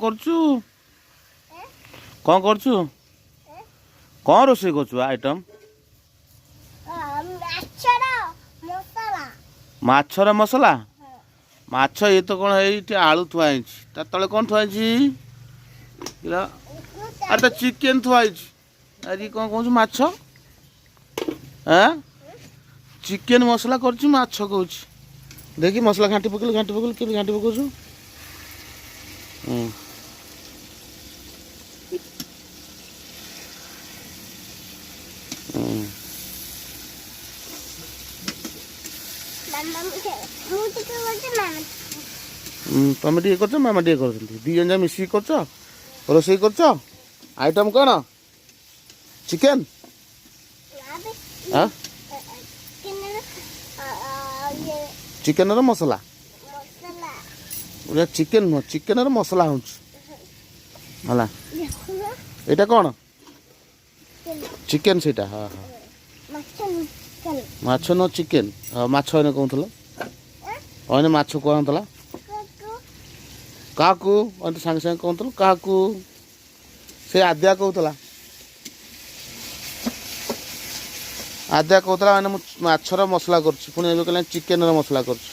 କରୁଛୁ କଣ କରୁଛୁ କଣ ରୋଷେଇ କରୁଛୁ ଆଇଟମ ମାଛର ମସଲା ମାଛ ଇଏ ତ କ'ଣ ଏଇଠି ଆଳୁ ଥୁଆ ହେଇଛି ତା ତଳେ କ'ଣ ଥୁଆ ହେଇଛି ଆରେ ତ ଚିକେନ ଥୁଆ ହେଇଛି ଆଜି କ'ଣ କହୁଛୁ ମାଛ ଚିକେନ ମସଲା କରୁଛି ମାଛ କହୁଛି ଦେଖି ମସଲା ଘାଣ୍ଟି ପକେଇଲୁ କେମିତି ଘାଣ୍ଟି ପକାଉଛୁ ତମେ ଟିକେ କରୁଛ ମାମା ଟିକେ କରୁଛନ୍ତି ଦି ଜଣ ମିଶିକି କରୁଛ ରୋଷେଇ କରୁଛ ଆଇଟମ କ'ଣ ଚିକେନ ଚିକେନର ମସଲା ଚିକେନ ନୁହଁ ଚିକେନର ମସଲା ହେଉଛି ହେଲା ଏଇଟା କ'ଣ ଚିକେନ ସେଇଟା ହଁ ହଁ ମାଛ ନ ଚିକେନ ମାଛ ଏନେ କହୁଥିଲ ଅନେ ମାଛ କୁହାହେଉଥିଲା କାହାକୁ ଅନେ ସାଙ୍ଗେ ସାଙ୍ଗେ କହୁଥିଲୁ କାହାକୁ ସେ ଆଦ୍ୟା କହୁଥିଲା ମାନେ ମୁଁ ମାଛର ମସଲା କରୁଛି ପୁଣି ଏବେ କହିଲା ଚିକେନର ମସଲା କରୁଛି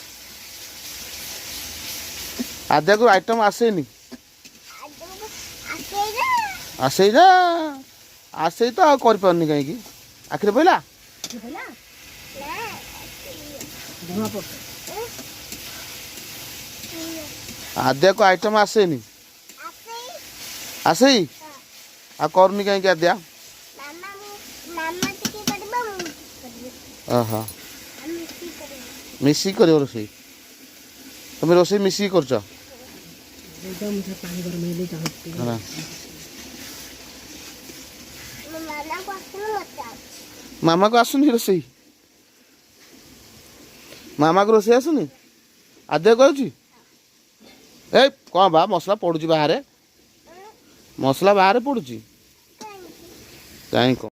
ଆଦ୍ୟାକୁ ଆଇଟମ ଆସେନି ଆସେଇ ତ ଆଉ କରିପାରୁନି କାହିଁକି ଆଖିରେ ପଇଲା ଆଦ୍ୟାକୁ ଆଇଟମ ଆସେନି ଆସେଇ ଆଉ କରୁନି କାହିଁକି ଆଦ୍ୟା ମିଶିକି କରିବ ରୋଷେଇ ତମେ ରୋଷେଇ ମିଶିକି କରୁଛ ମାମାକୁ ଆସୁନି ରୋଷେଇ ମାମାକୁ ରୋଷେଇ ଆସୁନି ଆଦ୍ୟା କହୁଛି ଏ କ'ଣ ବା ମସଲା ପଡ଼ୁଛି ବାହାରେ ମସଲା ବାହାରେ ପଡ଼ୁଛି କାହିଁ କ'ଣ